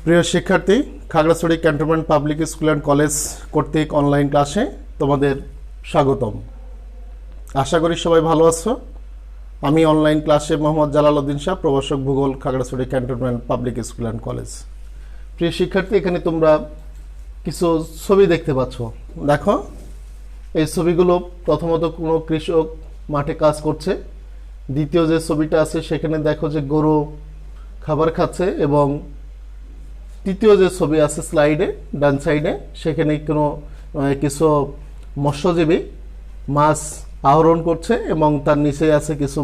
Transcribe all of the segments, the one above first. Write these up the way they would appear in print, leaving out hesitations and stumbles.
প্রিয় শিক্ষার্থী, Khagrachari cantonment public school and college কর্তৃক অনলাইন ক্লাসে তোমাদের স্বাগতম। আশা করি সবাই ভালো আছো। আমি অনলাইন ক্লাসে মোহাম্মদ জালালউদ্দিন শাহ, প্রভাষক ভূগোল, Khagrachari cantonment public school and college. প্রিয় শিক্ষার্থী, এখানে তোমরা কিছু ছবি দেখতে পাচ্ছ। দেখো, এই ছবিগুলো প্রথমত কোনো কৃষক মাঠে কাজ করছে। দ্বিতীয় যে ছবিটা আছে সেখানে দেখো যে গরু খাবার খাচ্ছে, এবং তৃতীয় যে ছবি আছে স্লাইডে ডান সাইডে সেখানে কিছু মৎস্যজীবী মাছ আহরণ করছে এবং তার নিচে আছে কিছু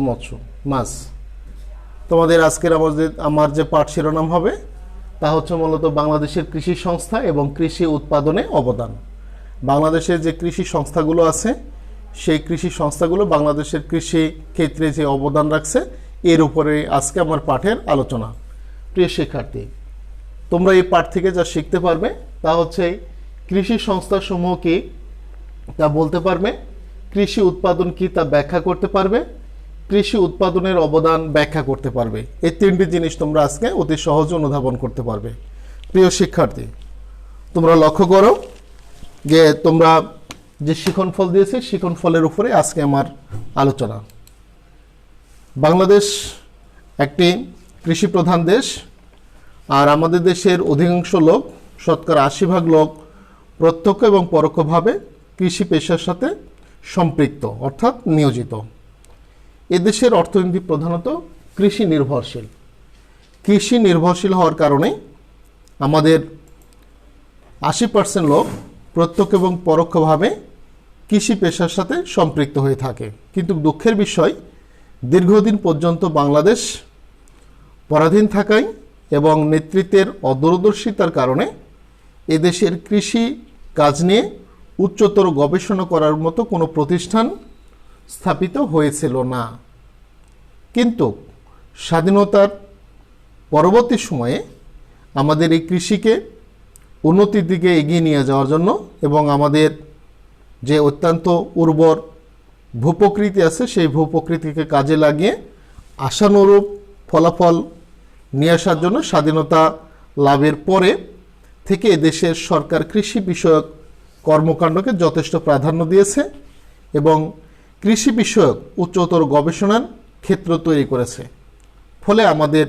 মাছ। তোমাদের আজকের আমার যে পাঠ শিরোনাম হবে তা হচ্ছে মূলত বাংলাদেশের কৃষি সংস্থা এবং কৃষি উৎপাদনে অবদান। বাংলাদেশের যে কৃষি সংস্থাগুলো আছে সেই কৃষি সংস্থাগুলো বাংলাদেশের কৃষি ক্ষেত্রে যে অবদান রাখছে এর উপরে আজকে আমার পাঠের আলোচনা। প্রিয় শিক্ষার্থী, তোমরা এই পাঠ থেকে যা শিখতে পারবে তা হচ্ছে কৃষি সংস্থাসমূহ কি তা বলতে পারবে, কৃষি উৎপাদন কি তা ব্যাখ্যা করতে পারবে, কৃষি উৎপাদনের অবদান ব্যাখ্যা করতে পারবে। এই তিনটি জিনিস তোমরা আজকে অতি সহজে অনুধাবন করতে পারবে। প্রিয় শিক্ষার্থী, তোমরা লক্ষ্য করো যে তোমরা যে শিখন ফল দিয়েছে শিখন ফলের উপরে আজকে আমার আলোচনা। বাংলাদেশ একটি কৃষি প্রধান দেশ, আর আমাদের দেশের অধিকাংশ লোক, শতকরা ৮০% লোক প্রত্যক্ষ এবং পরোক্ষভাবে কৃষি পেশার সাথে সম্পৃক্ত অর্থাৎ নিয়োজিত। এদেশের অর্থনীতি প্রধানত কৃষি নির্ভরশীল। কৃষি নির্ভরশীল হওয়ার কারণে আমাদের ৮০% লোক প্রত্যক্ষ এবং পরোক্ষভাবে কৃষি পেশার সাথে সম্পৃক্ত হয়ে থাকে। কিন্তু দুঃখের বিষয়, দীর্ঘদিন পর্যন্ত বাংলাদেশ পরাধীন থাকায় এবং নেতৃত্বের অদূরদর্শিতার কারণে এদেশের কৃষি কাজ নিয়ে উচ্চতর গবেষণা করার মতো কোনো প্রতিষ্ঠান স্থাপিত হয়েছিল না। কিন্তু স্বাধীনতার পরবর্তী সময়ে আমাদের এই কৃষিকে উন্নতির দিকে এগিয়ে নিয়ে যাওয়ার জন্য এবং আমাদের যে অত্যন্ত উর্বর ভূপ্রকৃতি আছে সেই ভূপ্রকৃতিকে কাজে লাগিয়ে আশানুরূপ ফলাফল নিয়ে আসার জন্য স্বাধীনতা লাভের পরে থেকে এদেশের সরকার কৃষি বিষয়ক কর্মকাণ্ডকে যথেষ্ট প্রাধান্য দিয়েছে এবং কৃষি বিষয়ক উচ্চতর গবেষণার ক্ষেত্র তৈরি করেছে। ফলে আমাদের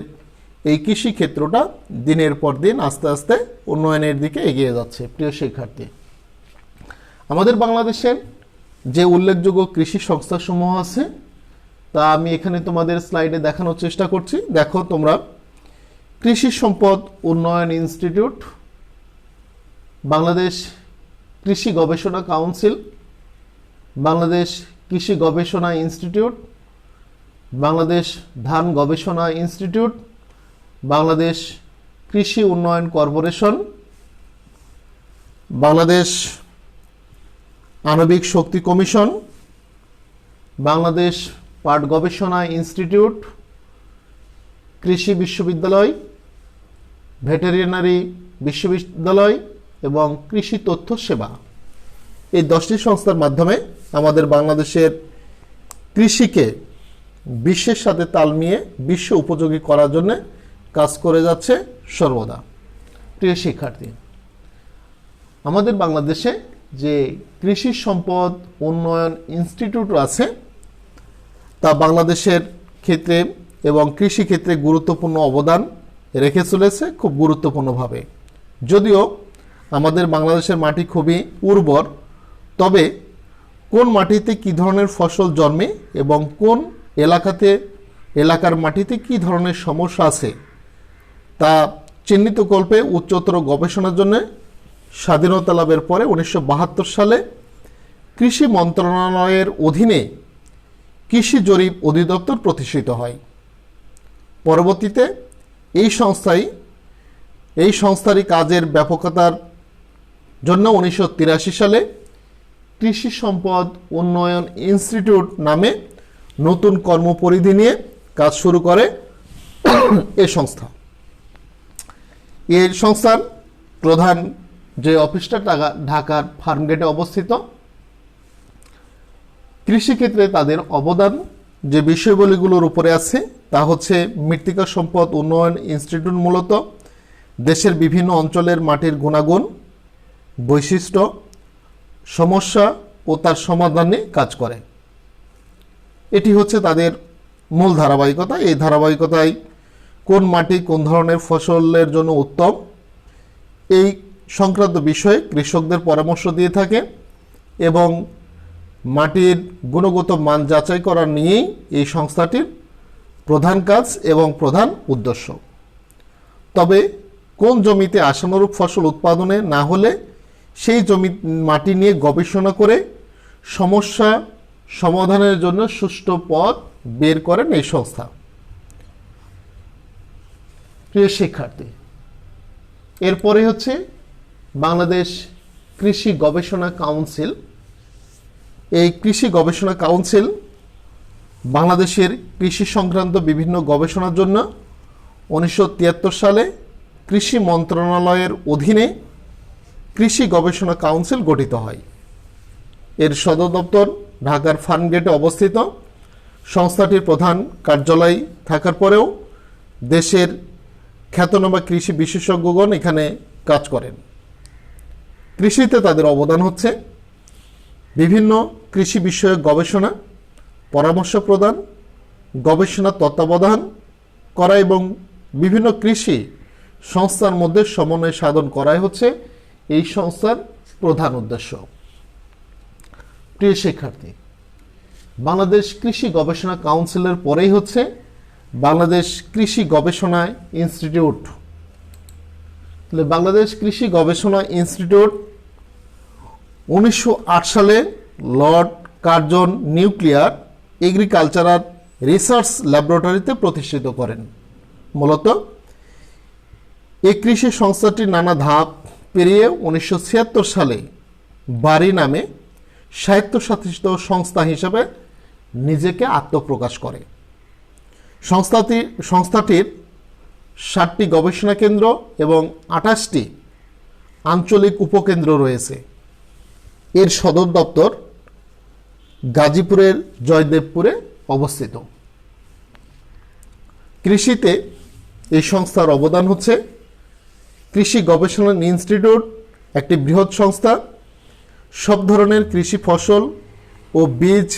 এই কৃষি ক্ষেত্রটা দিনের পর দিন আস্তে আস্তে উন্নয়নের দিকে এগিয়ে যাচ্ছে। প্রিয় শিক্ষার্থী, আমাদের বাংলাদেশের যে উল্লেখযোগ্য কৃষি সংস্থাসমূহ আছে তা আমি এখানে তোমাদের স্লাইডে দেখানোর চেষ্টা করছি। দেখো তোমরা, কৃষি সম্পদ উন্নয়ন ইনস্টিটিউট, বাংলাদেশ কৃষি গবেষণা কাউন্সিল, বাংলাদেশ কৃষি গবেষণা ইনস্টিটিউট, বাংলাদেশ ধান গবেষণা ইনস্টিটিউট, বাংলাদেশ কৃষি উন্নয়ন কর্পোরেশন, বাংলাদেশ আণবিক শক্তি কমিশন, বাংলাদেশ পাট গবেষণা ইনস্টিটিউট, কৃষি বিশ্ববিদ্যালয়, ভেটেরিনারি বিশ্ববিদ্যালয় এবং কৃষি তথ্য সেবা। এই 10টি সংস্থার মাধ্যমে আমাদের বাংলাদেশের কৃষিকে বিশ্বের সাথে তাল মিলিয়ে বিশ্ব উপযোগী করার জন্য কাজ করে যাচ্ছে সর্বদা। প্রিয় শিক্ষার্থী, আমাদের বাংলাদেশে যে কৃষি সম্পদ উন্নয়ন ইনস্টিটিউট আছে তা বাংলাদেশের ক্ষেত্রে এবং কৃষি ক্ষেত্রে গুরুত্বপূর্ণ অবদান রেখে চলেছে খুব গুরুত্বপূর্ণভাবে। যদিও আমাদের বাংলাদেশের মাটি খুবই উর্বর, তবে কোন মাটিতে কী ধরনের ফসল জন্মে এবং কোন এলাকার মাটিতে কী ধরনের সমস্যা আছে তা চিহ্নিতকল্পে উচ্চতর গবেষণার জন্য স্বাধীনতা লাভের পরে 1972 সালে কৃষি মন্ত্রণালয়ের অধীনে কৃষি জরিপ অধিদপ্তর প্রতিষ্ঠিত হয়। পরবর্তীতে এই সংস্থারই কাজের ব্যাপকতার জন্য 1983 সালে কৃষি সম্পদ উন্নয়ন ইনস্টিটিউট নামে নতুন কর্মপরিধি নিয়ে কাজ শুরু করে এই সংস্থা। এই সংস্থার প্রধান যে অফিসটা ঢাকার ফার্মগেটে অবস্থিত। কৃষিক্ষেত্রে তাদের অবদান যে বিষয়বলীগুলোর উপরে আছে তা হচ্ছে মৃত্তিকা সম্পদ উন্নয়ন ইনস্টিটিউট মূলত দেশের বিভিন্ন অঞ্চলের মাটির গুণাগুণ, বৈশিষ্ট্য, সমস্যা ও তার সমাধানে কাজ করে। এটি হচ্ছে তাদের মূল ধারাবাহিকতা। এই ধারাবাহিকতায় কোন মাটি কোন ধরনের ফসলের জন্য উত্তম এই সংক্রান্ত বিষয়ে কৃষকদের পরামর্শ দিয়ে থাকে এবং মাটির গুণগত মান যাচাই করা নিয়েই এই সংস্থাটির প্রধান কাজ এবং প্রধান উদ্দেশ্য। তবে কোন জমিতে আশানুরূপ ফসল উৎপাদনে না হলে সেই জমি মাটি নিয়ে গবেষণা করে সমস্যা সমাধানের জন্য সুষ্ঠু পথ বের করেন এই সংস্থা। প্রিয় শিক্ষার্থী, এরপরে হচ্ছে বাংলাদেশ কৃষি গবেষণা কাউন্সিল। এই কৃষি গবেষণা কাউন্সিল বাংলাদেশের কৃষি সংক্রান্ত বিভিন্ন গবেষণার জন্য 1973 সালে কৃষি মন্ত্রণালয়ের অধীনে কৃষি গবেষণা কাউন্সিল গঠিত হয়। এর সদর দপ্তর ঢাকার ফার্মগেটে অবস্থিত। সংস্থাটির প্রধান কার্যালয় থাকার পরেও দেশের খ্যাতনামা কৃষি বিশেষজ্ঞগণ এখানে কাজ করেন। কৃষিতে তাদের অবদান হচ্ছে বিভিন্ন কৃষি বিষয়ক গবেষণা, পরামর্শ প্রদান, গবেষণা তত্ত্বাবধান করা এবং বিভিন্ন কৃষি সংস্থার মধ্যে সমন্বয় সাধন করাই হচ্ছে এই সংস্থার প্রধান উদ্দেশ্য। প্রিয় শিক্ষার্থী, বাংলাদেশ কৃষি গবেষণা কাউন্সিলের পরেই হচ্ছে বাংলাদেশ কৃষি গবেষণা ইনস্টিটিউট। বাংলাদেশ কৃষি গবেষণা ইনস্টিটিউট 1908 সালে Lord Curzon nuclear agricultural research ল্যাবরেটরিতে প্রতিষ্ঠিত করেন। মূলত এই কৃষি সংস্থাটি নানা ধাপ পেরিয়ে 1976 সালে বারি নামে স্বায়ত্তশাসিত সংস্থা হিসেবে নিজেকে আত্মপ্রকাশ করে। সংস্থাটির 7টি গবেষণা কেন্দ্র এবং 28টি আঞ্চলিক উপকেন্দ্র রয়েছে। এর সদর দপ্তর গাজীপুরের জয়দেবপুরে অবস্থিত। কৃষিতে এই সংস্থার অবদান হচ্ছে কৃষি গবেষণা ইনস্টিটিউট একটি বৃহৎ সংস্থা। সব ধরনের কৃষি ফসল ও বীজ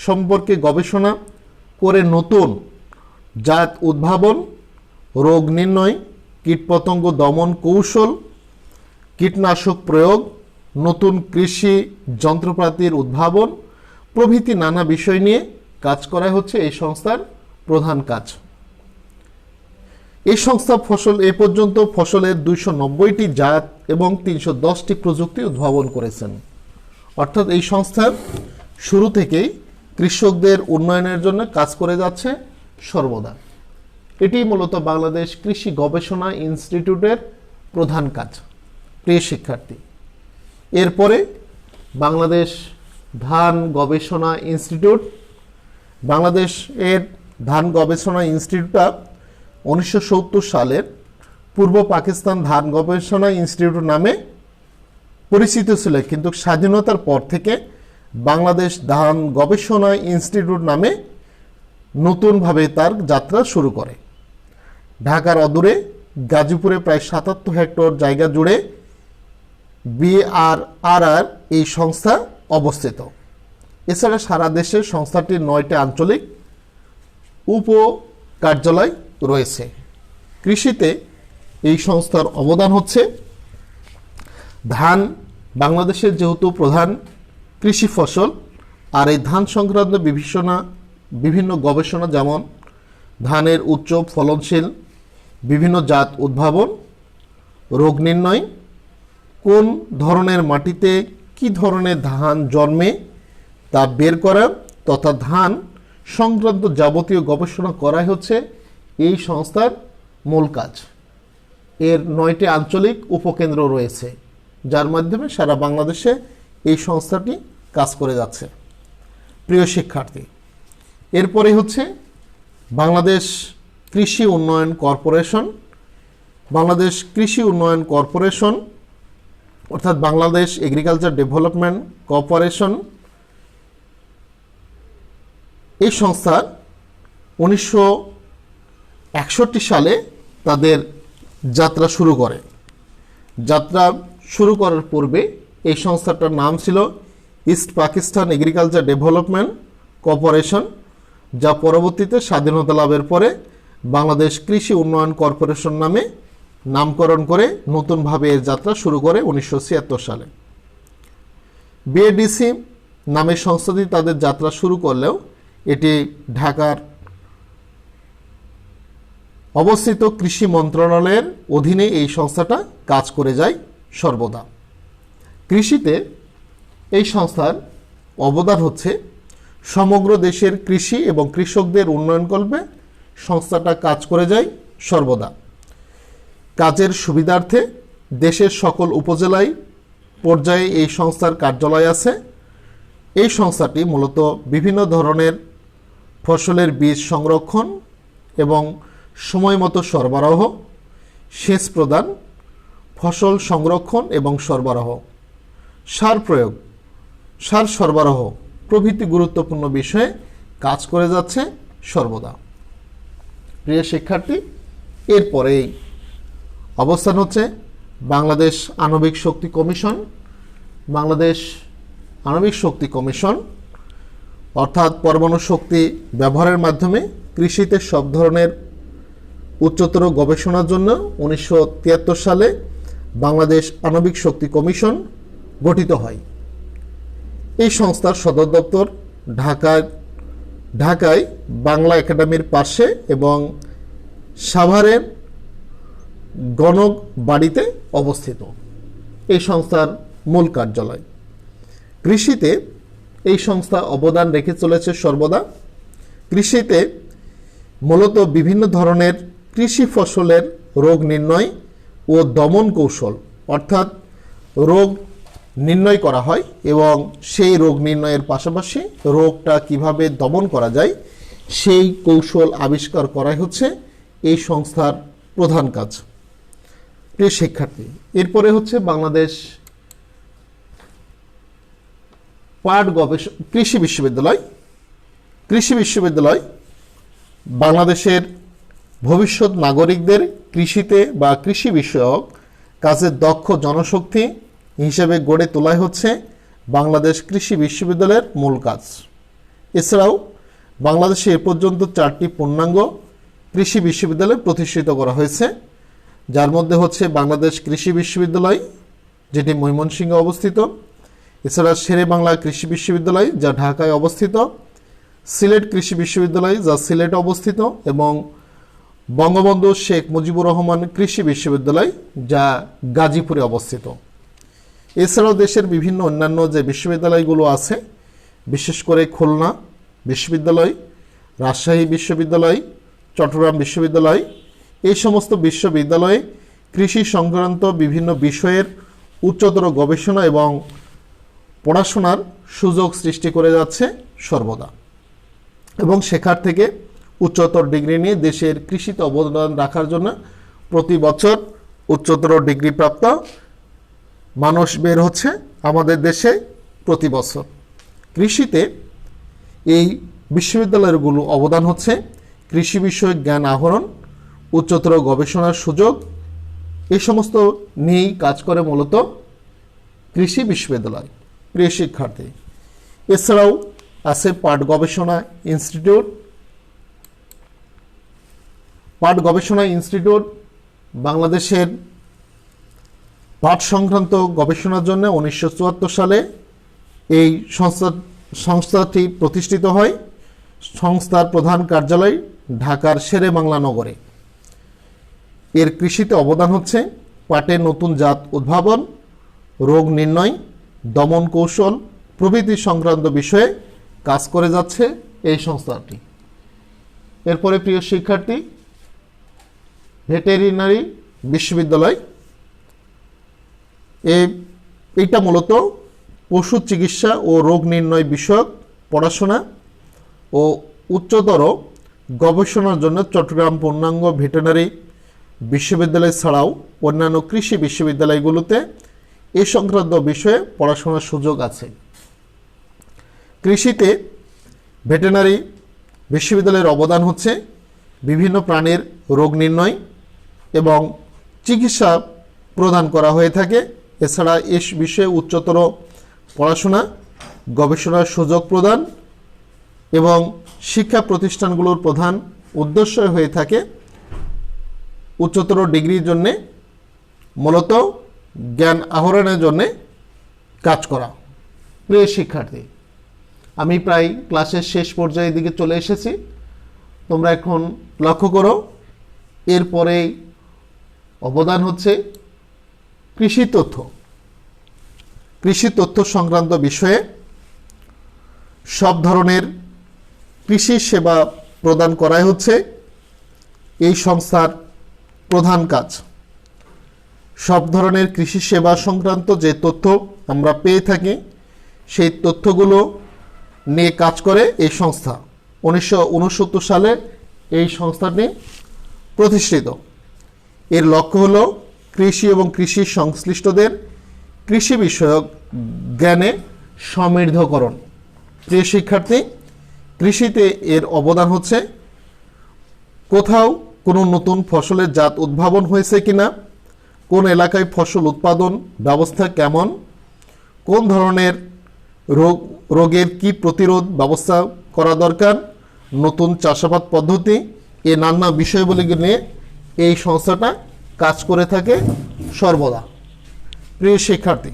সম্পর্কে গবেষণা করে নতুন জাত উদ্ভাবন, রোগ নির্ণয়, কীটপতঙ্গ দমন কৌশল, কীটনাশক প্রয়োগ, নতুন কৃষি যন্ত্রপাতির উদ্ভাবন প্রভৃতি নানা বিষয় নিয়ে কাজ করা হচ্ছে এই সংস্থার প্রধান কাজ। এই সংস্থা এ পর্যন্ত ফসলের 290টি জাত এবং 310টি প্রযুক্তি উদ্ভাবন করেছেন। অর্থাৎ এই সংস্থা শুরু থেকেই কৃষকদের উন্নয়নের জন্য কাজ করে যাচ্ছে সর্বদা। এটি মূলত বাংলাদেশ কৃষি গবেষণা ইনস্টিটিউটের প্রধান কাজ। প্রিয় শিক্ষার্থী, এরপরে বাংলাদেশ ধান গবেষণা ইনস্টিটিউট। বাংলাদেশের ধান গবেষণা ইনস্টিটিউটটা 1970 সালের পূর্ব পাকিস্তান ধান গবেষণা ইনস্টিটিউট নামে পরিচিত ছিল, কিন্তু স্বাধীনতার পর থেকে বাংলাদেশ ধান গবেষণা ইনস্টিটিউট নামে নতুনভাবে তার যাত্রা শুরু করে। ঢাকার অদূরে গাজীপুরে প্রায় 77 হেক্টর জায়গা জুড়ে বিআরআর এই সংস্থা অবস্থিত। এছাড়া সারা দেশে সংস্থাটির 9টি আঞ্চলিক উপ কার্যালয় রয়েছে। কৃষিতে এই সংস্থার অবদান হচ্ছে ধান বাংলাদেশের যেহেতু প্রধান কৃষি ফসল, আর এই ধান সংক্রান্ত বিভিন্ন গবেষণা যেমন ধানের উচ্চ ফলনশীল বিভিন্ন জাত উদ্ভাবন, রোগ নির্ণয়, কোন ধরনের মাটিতে কি ধরনের ধান জন্মে তা বের করা তথা ধান সংক্রান্ত যাবতীয় গবেষণা করাই হচ্ছে এই সংস্থার মূল কাজ। এর 9টি আঞ্চলিক উপকেন্দ্র রয়েছে, যার মাধ্যমে সারা বাংলাদেশে এই সংস্থাটি কাজ করে যাচ্ছে। প্রিয় শিক্ষার্থী, এরপরে হচ্ছে বাংলাদেশ কৃষি উন্নয়ন কর্পোরেশন। বাংলাদেশ কৃষি উন্নয়ন কর্পোরেশন অর্থাৎ বাংলাদেশ এগ্রিকালচার ডেভেলপমেন্ট কর্পোরেশন এই সংস্থা 1961 সালে তাদের যাত্রা শুরু করে। যাত্রা শুরু করার পূর্বে এই সংস্থাটার নাম ছিল east Pakistan agriculture development corporation, যা পরবর্তীতে স্বাধীনতা লাভের পরে বাংলাদেশ কৃষি উন্নয়ন কর্পোরেশন নামে নামকরণ করে নতুনভাবে এর যাত্রা শুরু করে 1976 সালে। বিএডিসি নামের সংস্থাটি তাদের যাত্রা শুরু করলেও এটি ঢাকার অবস্থিত কৃষি মন্ত্রণালয়ের অধীনে এই সংস্থাটা কাজ করে যায় সর্বদা। কৃষিতে এই সংস্থার অবদান হচ্ছে সমগ্র দেশের কৃষি এবং কৃষকদের উন্নয়নকল্পে সংস্থাটা কাজ করে যায় সর্বদা। কাজের সুবিধার্থে দেশের সকল উপজেলায় পর্যায়ে এই সংস্থার কার্যালয় আছে। এই সংস্থাটি মূলত বিভিন্ন ধরনের ফসলের বীজ সংরক্ষণ এবং সময়মতো সরবরাহ, সেচ প্রদান, ফসল সংরক্ষণ এবং সরবরাহ, সার প্রয়োগ, সার সরবরাহ প্রভৃতি গুরুত্বপূর্ণ বিষয়ে কাজ করে যাচ্ছে সর্বদা। প্রিয় শিক্ষার্থী, এরপরেই অবস্থান হচ্ছে বাংলাদেশ আণবিক শক্তি কমিশন। বাংলাদেশ আণবিক শক্তি কমিশন অর্থাৎ পরমাণু শক্তি ব্যবহারের মাধ্যমে কৃষিতে সব ধরনের উচ্চতর গবেষণার জন্য 1973 সালে বাংলাদেশ আণবিক শক্তি কমিশন গঠিত হয়। এই সংস্থার সদর দপ্তর ঢাকায় বাংলা একাডেমির পাশে এবং সাভারের গণক বাড়িতে অবস্থিত। এই সংস্থার মূল কার্যালয়। কৃষিতে এই সংস্থা অবদান রেখে চলেছে সর্বদা। কৃষিতে মূলত বিভিন্ন ধরনের কৃষি ফসলের রোগ নির্ণয় ও দমন কৌশল, অর্থাৎ রোগ নির্ণয় করা হয় এবং সেই রোগ নির্ণয়ের পাশাপাশি রোগটা কিভাবে দমন করা যায় সেই কৌশল আবিষ্কার করাই হচ্ছে এই সংস্থার প্রধান কাজ। প্রিয় শিক্ষার্থী, এরপরে হচ্ছে বাংলাদেশ পাট গবেষণা কৃষি বিশ্ববিদ্যালয়। কৃষি বিশ্ববিদ্যালয় বাংলাদেশের ভবিষ্যৎ নাগরিকদের কৃষিতে বা কৃষি বিষয়ক কাজের দক্ষ জনশক্তি হিসেবে গড়ে তোলাই হচ্ছে বাংলাদেশ কৃষি বিশ্ববিদ্যালয়ের মূল কাজ। এছাড়াও বাংলাদেশে এ পর্যন্ত 4টি পূর্ণাঙ্গ কৃষি বিশ্ববিদ্যালয় প্রতিষ্ঠিত করা হয়েছে, যার মধ্যে হচ্ছে বাংলাদেশ কৃষি বিশ্ববিদ্যালয়, যেটি ময়মনসিংহে অবস্থিত। এছাড়া শেরে বাংলা কৃষি বিশ্ববিদ্যালয়, যা ঢাকায় অবস্থিত। সিলেট কৃষি বিশ্ববিদ্যালয়, যা সিলেটে অবস্থিত, এবং বঙ্গবন্ধু শেখ মুজিবুর রহমান কৃষি বিশ্ববিদ্যালয়, যা গাজীপুরে অবস্থিত। এছাড়াও দেশের বিভিন্ন অন্যান্য যে বিশ্ববিদ্যালয়গুলো আছে, বিশেষ করে খুলনা বিশ্ববিদ্যালয়, রাজশাহী বিশ্ববিদ্যালয়, চট্টগ্রাম বিশ্ববিদ্যালয়, এই সমস্ত বিশ্ববিদ্যালয়ে কৃষি সংক্রান্ত বিভিন্ন বিষয়ের উচ্চতর গবেষণা এবং পড়াশোনার সুযোগ সৃষ্টি করে যাচ্ছে সর্বদা, এবং সেখান থেকে উচ্চতর ডিগ্রি নিয়ে দেশের কৃষিতে অবদান রাখার জন্য প্রতি বছর উচ্চতর ডিগ্রিপ্রাপ্ত মানুষ বের হচ্ছে আমাদের দেশে প্রতি বছর। কৃষিতে এই বিশ্ববিদ্যালয়গুলো অবদান হচ্ছে কৃষি বিষয়ক জ্ঞান আহরণ, উচ্চতর গবেষণার সুযোগ, এই সমস্ত নিয়েই কাজ করে মূলত কৃষি বিশ্ববিদ্যালয়। প্রিয় শিক্ষার্থী, এছাড়াও আছে পাট গবেষণা ইনস্টিটিউট। পাট গবেষণা ইনস্টিটিউট বাংলাদেশের পাট সংক্রান্ত গবেষণার জন্য 1974 সালে এই সংস্থাটি প্রতিষ্ঠিত হয়। সংস্থার প্রধান কার্যালয় ঢাকার শেরে বাংলা নগরে। এর কৃষিতে অবদান হচ্ছে পাটের নতুন জাত উদ্ভাবন, রোগ নির্ণয়, দমন কৌশল প্রভৃতি সংক্রান্ত বিষয়ে কাজ করে যাচ্ছে এই সংস্থাটি। এরপরে প্রিয় শিক্ষার্থী, ভেটেরিনারি বিশ্ববিদ্যালয়। এইটা মূলত পশু চিকিৎসা ও রোগ নির্ণয় বিষয়ক পড়াশোনা ও উচ্চতর গবেষণার জন্য চট্টগ্রাম পূর্ণাঙ্গ ভেটেরিনারি বিশ্ববিদ্যালয় ছাড়াও অন্যান্য কৃষি বিশ্ববিদ্যালয়গুলোতে এ সংক্রান্ত বিষয়ে পড়াশোনার সুযোগ আছে। কৃষিতে ভেটেরিনারি বিশ্ববিদ্যালয়ের অবদান হচ্ছে বিভিন্ন প্রাণীর রোগ নির্ণয় এবং চিকিৎসা প্রদান করা হয়ে থাকে। এছাড়া এই বিষয়ে উচ্চতর পড়াশোনা, গবেষণার সুযোগ প্রদান এবং শিক্ষা প্রতিষ্ঠানগুলোর প্রধান উদ্দেশ্য হয়ে থাকে উচ্চতর ডিগ্রির জন্যে মূলত জ্ঞান আহরণের জন্যে কাজ করা। প্রিয় শিক্ষার্থী, আমি প্রায় ক্লাসের শেষ পর্যায়ের দিকে চলে এসেছি। তোমরা এখন লক্ষ্য করো, এরপরেই অবদান হচ্ছে কৃষি তথ্য। কৃষি তথ্য সংক্রান্ত বিষয়ে সব ধরনের কৃষি সেবা প্রদান করাই হচ্ছে এই সংস্থার প্রধান কাজ। সব ধরনের কৃষি সেবা সংক্রান্ত যে তথ্য আমরা পেয়ে থাকি সেই তথ্যগুলো নিয়ে কাজ করে এই সংস্থা। 1969 সালে এই সংস্থাটি প্রতিষ্ঠিত। এর লক্ষ্য হলো কৃষি এবং কৃষি সংশ্লিষ্টদের কৃষি বিষয়ক জ্ঞানে সমৃদ্ধকরণ। প্রিয় শিক্ষার্থী, কৃষিতে এর অবদান হচ্ছে কোথাও কোনো নতুন ফসলের জাত উদ্ভাবন হয়েছে কিনা, কোন এলাকায় ফসল উৎপাদন ব্যবস্থা কেমন, কোন ধরনের রোগের কি প্রতিরোধ ব্যবস্থা করা দরকার, নতুন চাষাবাদ পদ্ধতি, এ নানা বিষয়গুলি নিয়ে এই সংস্থাটা কাজ করে থাকে সর্বদা। প্রিয় শিক্ষার্থী,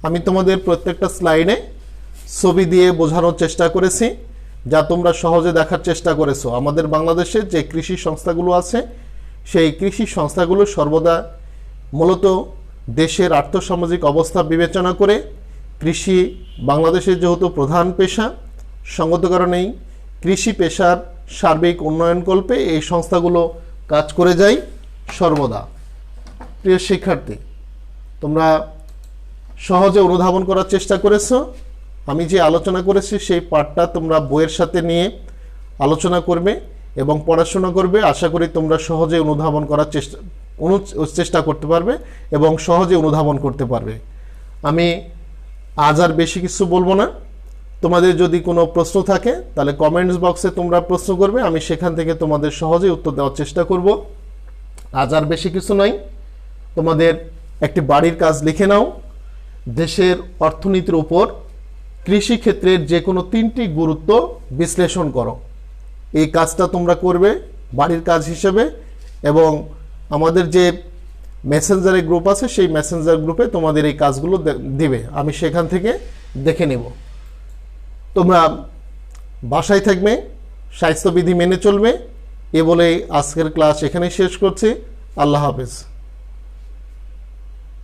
আমি তোমাদের প্রত্যেকটা স্লাইডে ছবি দিয়ে বোঝানোর চেষ্টা করেছি, যা তোমরা সহজে দেখার চেষ্টা করেছো। আমাদের বাংলাদেশে যে কৃষি সংস্থাগুলো আছে সেই কৃষি সংস্থাগুলো সর্বদা মূলত দেশের আর্থসামাজিক অবস্থা বিবেচনা করে কৃষি বাংলাদেশের যেহেতু প্রধান পেশা, সঙ্গত কারণেই কৃষি পেশার সার্বিক উন্নয়নকল্পে এই সংস্থাগুলো কাজ করে যায় সর্বদা। প্রিয় শিক্ষার্থী, তোমরা সহজে অনুধাবন করার চেষ্টা করেছো। আমি যে আলোচনা করেছি সেই পাঠটা তোমরা বইয়ের সাথে নিয়ে আলোচনা করবে এবং পড়াশোনা করবে। আশা করি তোমরা সহজে অনুধাবন করার চেষ্টা করতে পারবে এবং সহজে অনুধাবন করতে পারবে। আমি আজ আর বেশি কিছু বলবো না। তোমাদের যদি কোনো প্রশ্ন থাকে তাহলে কমেন্টস বক্সে তোমরা প্রশ্ন করবে, আমি সেখান থেকে তোমাদের সহজে উত্তর দেওয়ার চেষ্টা করব। আজ আর বেশি কিছু নয়, তোমাদের একটি বাড়ির কাজ লিখে নাও। দেশের অর্থনীতির উপর কৃষি ক্ষেত্রের যে কোনো 3টি গুরুত্ব বিশ্লেষণ করো। এই কাজটা তোমরা করবে বাড়ির কাজ হিসেবে এবং আমাদের যে মেসেঞ্জারে গ্রুপ আছে সেই মেসেঞ্জার গ্রুপে তোমাদের এই কাজগুলো দিবে, আমি সেখান থেকে দেখে নেব। তোমরা বাসায় থাকবে, স্বাস্থ্যবিধি মেনে চলবে। এ বলেই আজকের ক্লাস এখানেই শেষ করছি। আল্লাহ হাফেজ।